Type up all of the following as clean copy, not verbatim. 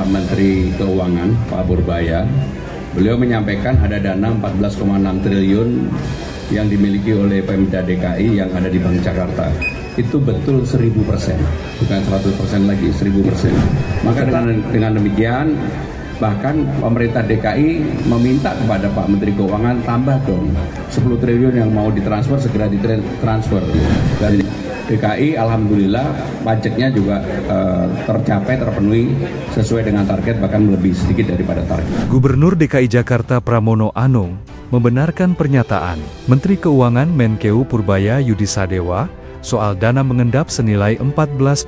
Pak Menteri Keuangan, Pak Purbaya. Beliau menyampaikan ada dana 14,6 triliun yang dimiliki oleh Pemda DKI yang ada di Bank Jakarta. Itu betul 1000%, bukan 100% lagi, 1000%. Maka dengan demikian, bahkan pemerintah DKI meminta kepada Pak Menteri Keuangan tambah dong 10 triliun yang mau ditransfer segera ditransfer. Dan DKI alhamdulillah pajaknya juga terpenuhi sesuai dengan target, bahkan lebih sedikit daripada target. Gubernur DKI Jakarta Pramono Anung membenarkan pernyataan Menteri Keuangan Menkeu Purbaya Yudisadewa soal dana mengendap senilai 14,6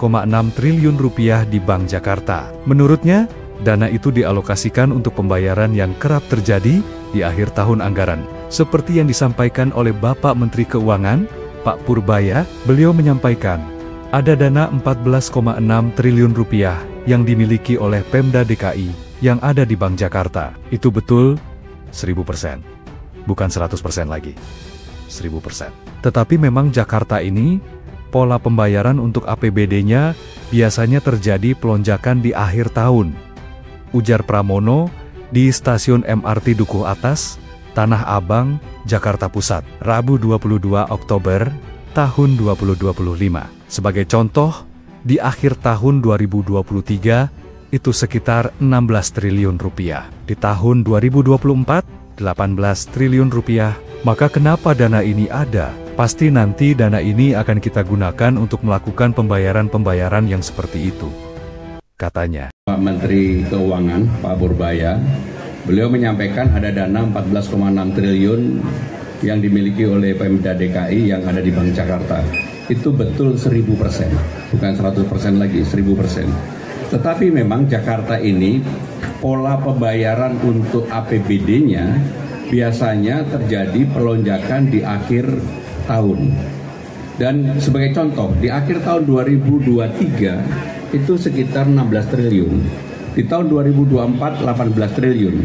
triliun rupiah di Bank Jakarta. Menurutnya, dana itu dialokasikan untuk pembayaran yang kerap terjadi di akhir tahun anggaran. Seperti yang disampaikan oleh Bapak Menteri Keuangan, Pak Purbaya, beliau menyampaikan, ada dana 14,6 triliun rupiah yang dimiliki oleh Pemda DKI yang ada di Bank Jakarta. Itu betul 1000%, bukan 100% lagi. 1000%. Tetapi memang Jakarta ini, pola pembayaran untuk APBD-nya biasanya terjadi pelonjakan di akhir tahun. Ujar Pramono di stasiun MRT Dukuh Atas, Tanah Abang, Jakarta Pusat, Rabu 22 Oktober tahun 2025. Sebagai contoh, di akhir tahun 2023 itu sekitar 16 triliun rupiah. Di tahun 2024, 18 triliun rupiah. Maka kenapa dana ini ada? Pasti nanti dana ini akan kita gunakan untuk melakukan pembayaran-pembayaran yang seperti itu, katanya. Pak Menteri Keuangan, Pak Purbaya, beliau menyampaikan ada dana 14,6 triliun yang dimiliki oleh Pemda DKI yang ada di Bank Jakarta. Itu betul 1000%, bukan 100% lagi, 1000%. Tetapi memang Jakarta ini, pola pembayaran untuk APBD-nya biasanya terjadi pelonjakan di akhir tahun. Dan sebagai contoh, di akhir tahun 2023 itu sekitar 16 triliun. Di tahun 2024 18 triliun.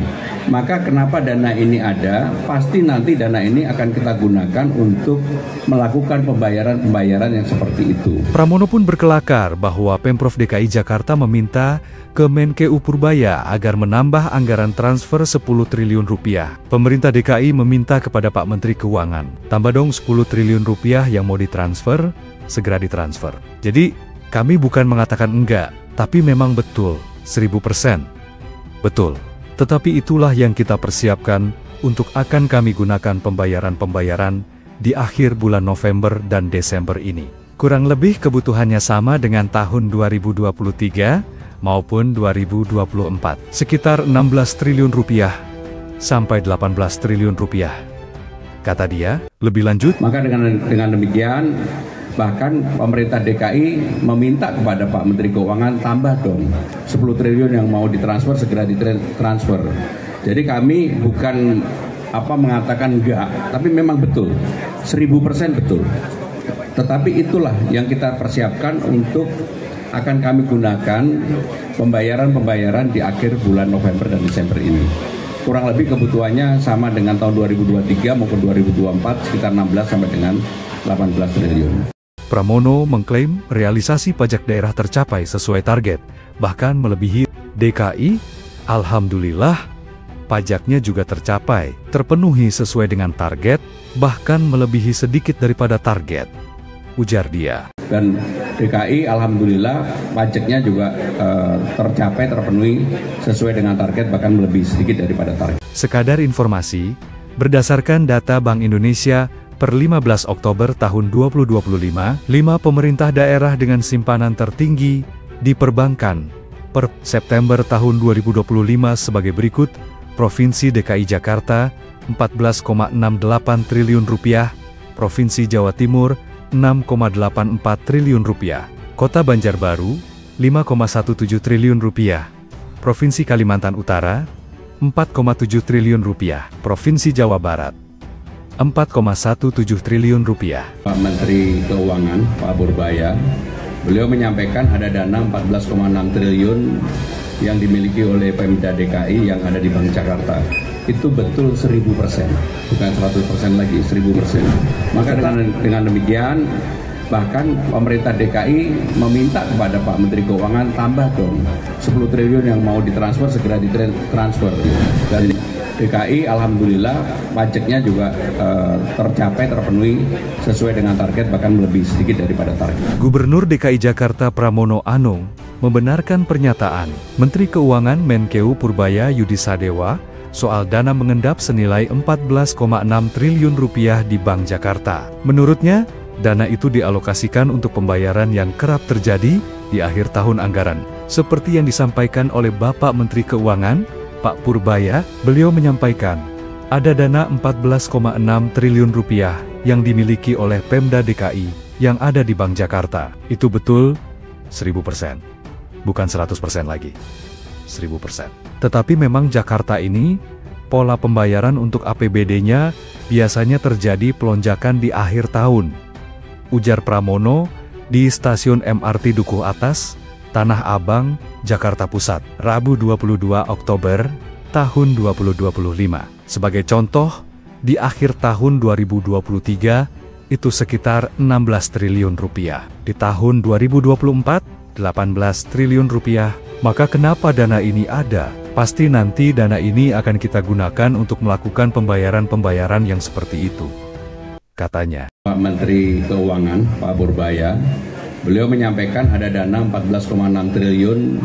Maka kenapa dana ini ada? Pasti nanti dana ini akan kita gunakan untuk melakukan pembayaran-pembayaran yang seperti itu. Pramono pun berkelakar bahwa Pemprov DKI Jakarta meminta ke Menkeu Purbaya agar menambah anggaran transfer 10 triliun rupiah. Pemerintah DKI meminta kepada Pak Menteri Keuangan, tambah dong 10 triliun rupiah yang mau ditransfer, segera ditransfer. Jadi, kami bukan mengatakan enggak, tapi memang betul, 1000%. Betul. Tetapi itulah yang kita persiapkan untuk akan kami gunakan pembayaran-pembayaran di akhir bulan November dan Desember ini. Kurang lebih kebutuhannya sama dengan tahun 2023 maupun 2024. Sekitar 16 triliun rupiah sampai 18 triliun rupiah. Kata dia, lebih lanjut. Maka dengan demikian, bahkan pemerintah DKI meminta kepada Pak Menteri Keuangan tambah dong 10 triliun yang mau ditransfer segera ditransfer. Jadi kami bukan mengatakan enggak, tapi memang betul 1000% betul. Tetapi itulah yang kita persiapkan untuk akan kami gunakan pembayaran-pembayaran di akhir bulan November dan Desember ini. Kurang lebih kebutuhannya sama dengan tahun 2023 maupun 2024 sekitar 16 sampai dengan 18 triliun. Pramono mengklaim realisasi pajak daerah tercapai sesuai target, bahkan melebihi DKI. Alhamdulillah, pajaknya juga terpenuhi sesuai dengan target, bahkan melebihi sedikit daripada target, ujar dia. Dan DKI alhamdulillah pajaknya juga terpenuhi sesuai dengan target, bahkan melebihi sedikit daripada target. Sekadar informasi, berdasarkan data Bank Indonesia, per 15 Oktober tahun 2025, 5 pemerintah daerah dengan simpanan tertinggi di perbankan per September tahun 2025 sebagai berikut: Provinsi DKI Jakarta 14,68 triliun rupiah, Provinsi Jawa Timur 6,84 triliun rupiah, Kota Banjarbaru 5,17 triliun rupiah, Provinsi Kalimantan Utara 4,7 triliun rupiah, Provinsi Jawa Barat 4,17 triliun rupiah. Pak Menteri Keuangan, Pak Purbaya, beliau menyampaikan ada dana 14,6 triliun yang dimiliki oleh Pemda DKI yang ada di Bank Jakarta. Itu betul 1000%, bukan 100% lagi, 1000%. Maka dengan demikian, Bahkan pemerintah DKI meminta kepada Pak Menteri Keuangan tambah dong 10 triliun yang mau ditransfer segera ditransfer. Dan DKI alhamdulillah pajaknya juga terpenuhi sesuai dengan target, bahkan lebih sedikit daripada target. Gubernur DKI Jakarta Pramono Anung membenarkan pernyataan Menteri Keuangan Menkeu Purbaya Yudisadewa soal dana mengendap senilai 14,6 triliun rupiah di Bank Jakarta. Menurutnya, dana itu dialokasikan untuk pembayaran yang kerap terjadi di akhir tahun anggaran. Seperti yang disampaikan oleh Bapak Menteri Keuangan, Pak Purbaya, beliau menyampaikan, ada dana 14,6 triliun rupiah yang dimiliki oleh Pemda DKI yang ada di Bank Jakarta. Itu betul 1000%. Bukan 100% lagi. 1000%. Tetapi memang Jakarta ini, pola pembayaran untuk APBD-nya biasanya terjadi pelonjakan di akhir tahun. Ujar Pramono di stasiun MRT Dukuh Atas, Tanah Abang, Jakarta Pusat, Rabu 22 Oktober tahun 2025. Sebagai contoh, di akhir tahun 2023 itu sekitar 16 triliun rupiah. Di tahun 2024, 18 triliun rupiah. Maka kenapa dana ini ada? Pasti nanti dana ini akan kita gunakan untuk melakukan pembayaran-pembayaran yang seperti itu, katanya. Pak Menteri Keuangan, Pak Purbaya, beliau menyampaikan ada dana 14,6 triliun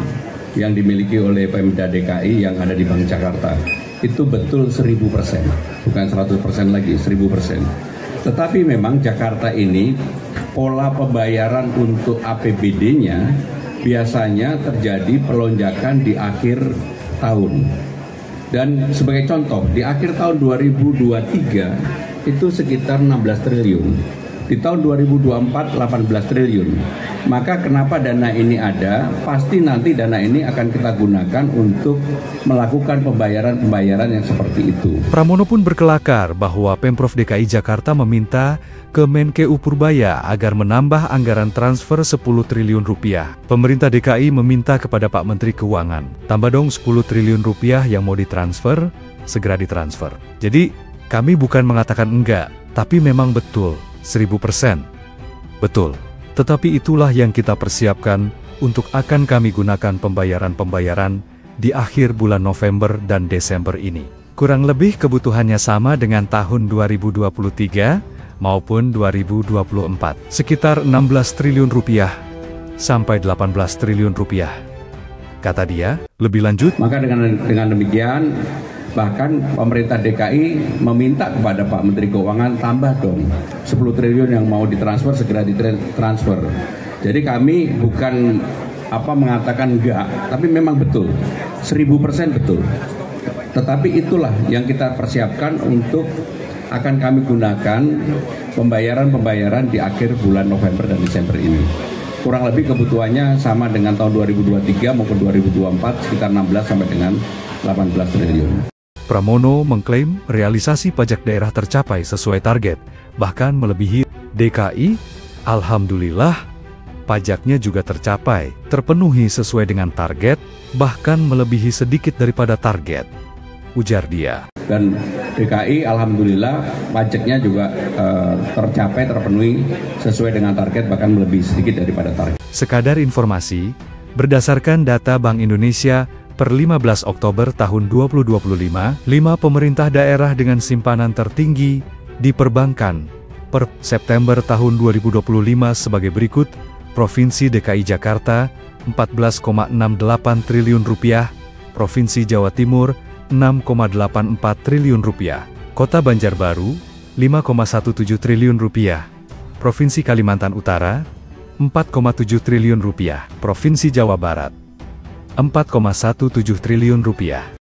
yang dimiliki oleh Pemda DKI yang ada di Bank Jakarta. Itu betul 1000%, bukan 100% lagi, 1000%. Tetapi memang Jakarta ini, pola pembayaran untuk APBD-nya biasanya terjadi pelonjakan di akhir tahun. Dan sebagai contoh, di akhir tahun 2023, itu sekitar 16 triliun. Di tahun 2024, 18 triliun. Maka kenapa dana ini ada? Pasti nanti dana ini akan kita gunakan untuk melakukan pembayaran-pembayaran yang seperti itu. Pramono pun berkelakar bahwa Pemprov DKI Jakarta meminta ke Menkeu Purbaya agar menambah anggaran transfer 10 triliun rupiah. Pemerintah DKI meminta kepada Pak Menteri Keuangan, tambah dong 10 triliun rupiah yang mau ditransfer, segera ditransfer. Jadi, kami bukan mengatakan enggak, tapi memang betul, 1000%. Betul. Tetapi itulah yang kita persiapkan untuk akan kami gunakan pembayaran-pembayaran di akhir bulan November dan Desember ini. Kurang lebih kebutuhannya sama dengan tahun 2023 maupun 2024. Sekitar 16 triliun rupiah sampai 18 triliun rupiah. Kata dia, lebih lanjut. Maka dengan demikian, bahkan pemerintah DKI meminta kepada Pak Menteri Keuangan tambah dong 10 triliun yang mau ditransfer segera ditransfer. Jadi kami bukan mengatakan enggak, tapi memang betul 1000% betul. Tetapi itulah yang kita persiapkan untuk akan kami gunakan pembayaran-pembayaran di akhir bulan November dan Desember ini. Kurang lebih kebutuhannya sama dengan tahun 2023 maupun 2024, sekitar 16 sampai dengan 18 triliun. Pramono mengklaim realisasi pajak daerah tercapai sesuai target, bahkan melebihi DKI. Alhamdulillah, pajaknya juga tercapai, terpenuhi sesuai dengan target, bahkan melebihi sedikit daripada target, ujar dia. Dan DKI alhamdulillah pajaknya juga terpenuhi sesuai dengan target, bahkan melebihi sedikit daripada target. Sekadar informasi, berdasarkan data Bank Indonesia, per 15 Oktober tahun 2025, 5 pemerintah daerah dengan simpanan tertinggi di perbankan per September tahun 2025 sebagai berikut: Provinsi DKI Jakarta 14,68 triliun rupiah, Provinsi Jawa Timur 6,84 triliun rupiah, Kota Banjarbaru 5,17 triliun rupiah, Provinsi Kalimantan Utara 4,7 triliun rupiah, Provinsi Jawa Barat 4,17 triliun rupiah.